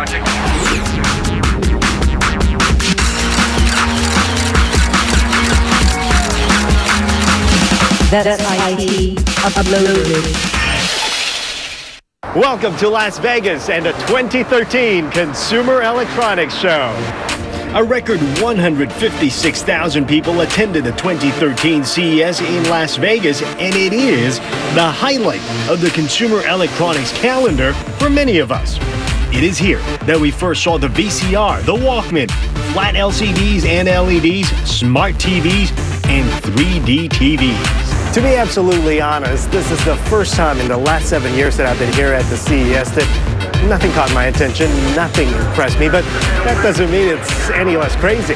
That's IT uploaded. Welcome to Las Vegas and the 2013 Consumer Electronics Show. A record 156,000 people attended the 2013 CES in Las Vegas, and it is the highlight of the consumer electronics calendar for many of us. It is here that we first saw the VCR, the Walkman, flat LCDs and LEDs, smart TVs, and 3D TVs. To be absolutely honest, this is the first time in the last 7 years that I've been here at the CES that nothing caught my attention, nothing impressed me, but that doesn't mean it's any less crazy.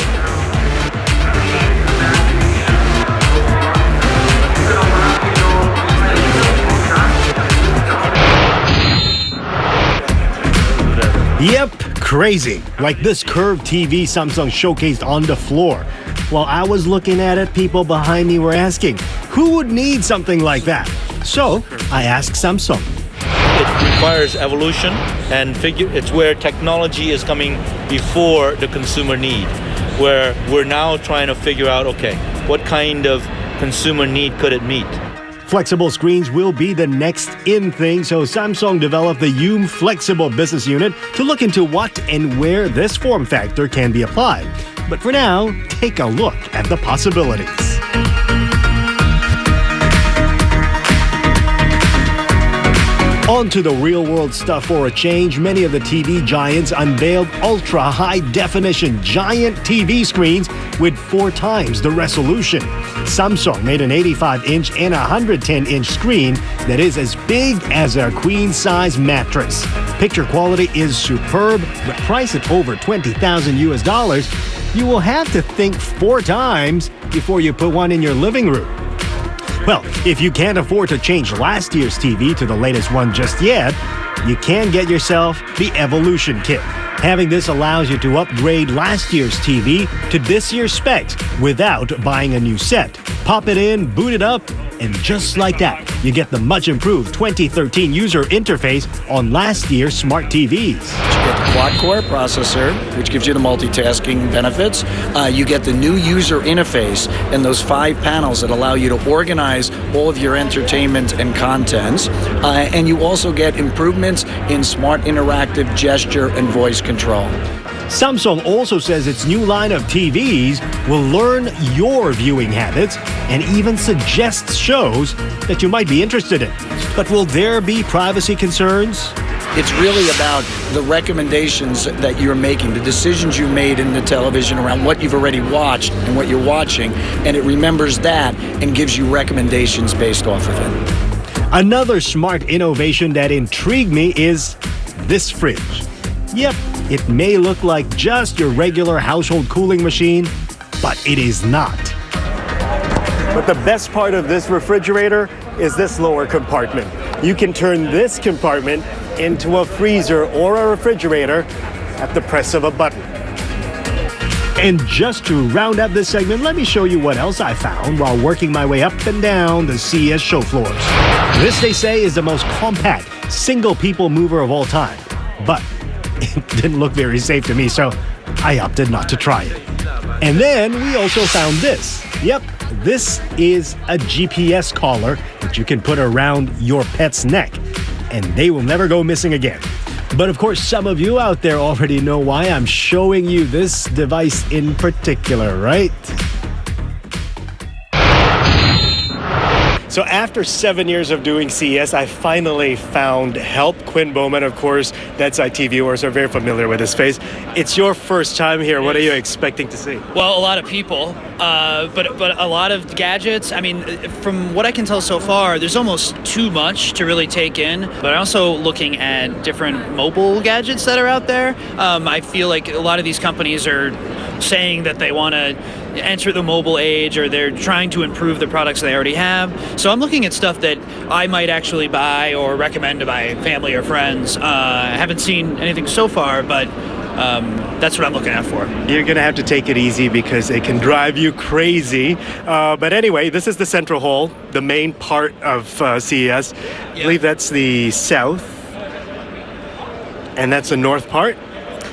Yep, crazy. Like this curved TV Samsung showcased on the floor. While I was looking at it, people behind me were asking, who would need something like that? So I asked Samsung. It requires evolution, and it's where technology is coming before the consumer need, where we're now trying to figure out, okay, what kind of consumer need could it meet? Flexible screens will be the next in thing, so Samsung developed the Yoom Flexible Business Unit to look into what and where this form factor can be applied. But for now, take a look at the possibilities. On to the real-world stuff for a change. Many of the TV giants unveiled ultra-high-definition giant TV screens with 4 times the resolution. Samsung made an 85-inch and a 110-inch screen that is as big as a queen-size mattress. Picture quality is superb, but priced at over $20,000, you will have to think 4 times before you put one in your living room. Well, if you can't afford to change last year's TV to the latest one just yet, you can get yourself the Evolution Kit. Having this allows you to upgrade last year's TV to this year's specs without buying a new set. Pop it in, boot it up, and just like that, you get the much improved 2013 user interface on last year's smart TVs. You get the quad-core processor, which gives you the multitasking benefits. You get the new user interface and those 5 panels that allow you to organize all of your entertainment and contents. And you also get improvements in smart interactive gesture and voice control. Samsung also says its new line of TVs will learn your viewing habits and even suggests shows that you might be interested in. But will there be privacy concerns? It's really about the recommendations that you're making, the decisions you made in the television around what you've already watched and what you're watching, and it remembers that and gives you recommendations based off of it. Another smart innovation that intrigued me is this fridge. Yep, it may look like just your regular household cooling machine, but it is not. But the best part of this refrigerator is this lower compartment. You can turn this compartment into a freezer or a refrigerator at the press of a button. And just to round up this segment, let me show you what else I found while working my way up and down the CES show floors. This, they say, is the most compact single people mover of all time. But it didn't look very safe to me, so I opted not to try it. And then we also found this. Yep, this is a GPS collar that you can put around your pet's neck, and they will never go missing again. But of course, some of you out there already know why I'm showing you this device in particular, right? So after 7 years of doing CES, I finally found Help. Quinn Bowman, of course, That's IT viewers are very familiar with his face. It's your first time here. What are you expecting to see? Well, a lot of people, but a lot of gadgets. I mean, from what I can tell so far, there's almost too much to really take in. But I'm also looking at different mobile gadgets that are out there. I feel like a lot of these companies are saying that they want to enter the mobile age, or they're trying to improve the products they already have. So I'm looking at stuff that I might actually buy or recommend to my family or friends. I haven't seen anything so far, but that's what I'm looking at for. You're going to have to take it easy because it can drive you crazy. But anyway, this is the central hall, the main part of CES. I believe that's the south. and that's the north part.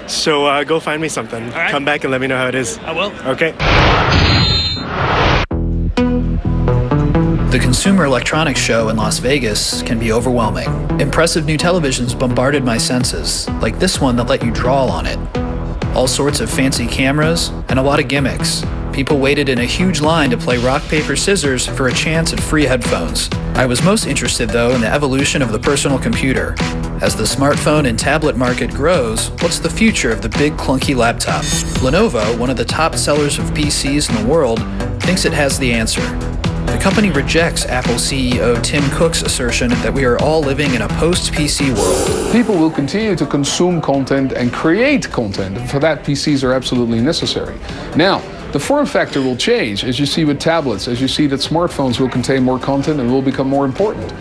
So go find me something. All right. Come back and let me know how it is. I will. Okay. The Consumer Electronics Show in Las Vegas can be overwhelming. Impressive new televisions bombarded my senses, like this one that let you draw on it. All sorts of fancy cameras and a lot of gimmicks. People waited in a huge line to play rock, paper, scissors for a chance at free headphones. I was most interested, though, in the evolution of the personal computer. As the smartphone and tablet market grows, what's the future of the big clunky laptop? Lenovo, one of the top sellers of PCs in the world, thinks it has the answer. The company rejects Apple CEO Tim Cook's assertion that we are all living in a post-PC world. People will continue to consume content and create content. For that, PCs are absolutely necessary. Now, the form factor will change, as you see with tablets, as you see that smartphones will contain more content and will become more important.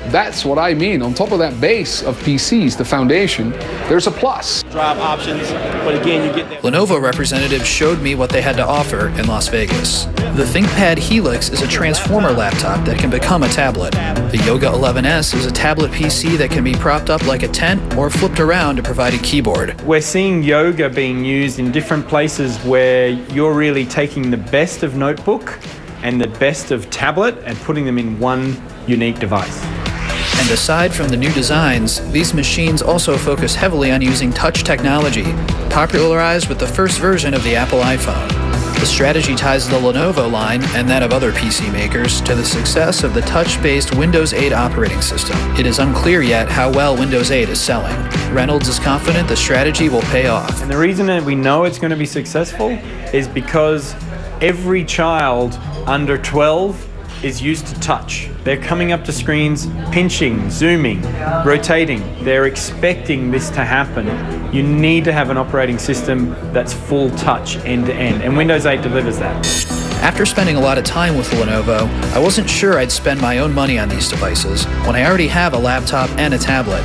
That's what I mean. On top of that base of PCs, the foundation, there's a plus. Drive options, but again, you get that. Lenovo representatives showed me what they had to offer in Las Vegas. The ThinkPad Helix is a transformer laptop that can become a tablet. The Yoga 11S is a tablet PC that can be propped up like a tent or flipped around to provide a keyboard. We're seeing yoga being used in different places where you're really taking the best of notebook and the best of tablet and putting them in one unique device. And aside from the new designs, these machines also focus heavily on using touch technology, popularized with the first version of the Apple iPhone. The strategy ties the Lenovo line, and that of other PC makers, to the success of the touch-based Windows 8 operating system. It is unclear yet how well Windows 8 is selling. Reynolds is confident the strategy will pay off. And the reason that we know it's going to be successful is because every child under 12 is used to touch. They're coming up to screens, pinching, zooming, rotating. They're expecting this to happen. You need to have an operating system that's full touch end to end, and Windows 8 delivers that. After spending a lot of time with Lenovo, I wasn't sure I'd spend my own money on these devices when I already have a laptop and a tablet.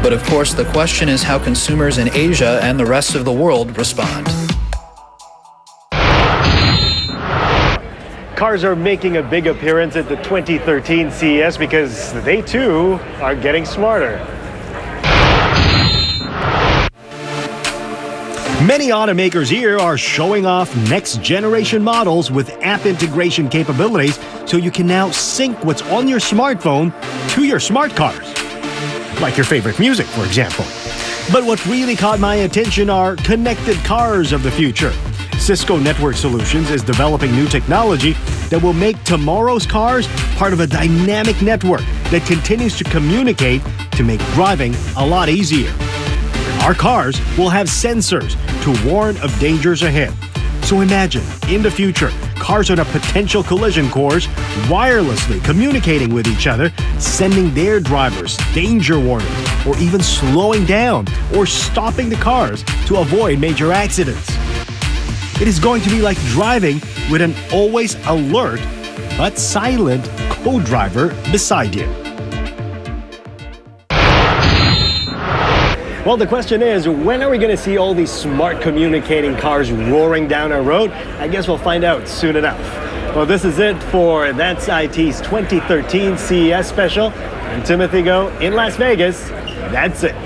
But of course, the question is how consumers in Asia and the rest of the world respond. Cars are making a big appearance at the 2013 CES because they too are getting smarter. Many automakers here are showing off next generation models with app integration capabilities so you can now sync what's on your smartphone to your smart cars. Like your favorite music, for example. But what really caught my attention are connected cars of the future. Cisco Network Solutions is developing new technology that will make tomorrow's cars part of a dynamic network that continues to communicate to make driving a lot easier. Our cars will have sensors to warn of dangers ahead. So imagine, in the future, cars on a potential collision course wirelessly communicating with each other, sending their drivers danger warnings, or even slowing down or stopping the cars to avoid major accidents. It is going to be like driving with an always alert but silent co-driver beside you. Well, the question is, when are we going to see all these smart communicating cars roaring down our road? I guess we'll find out soon enough. Well, this is it for That's IT's 2013 CES special. I'm Timothy Go in Las Vegas. That's it.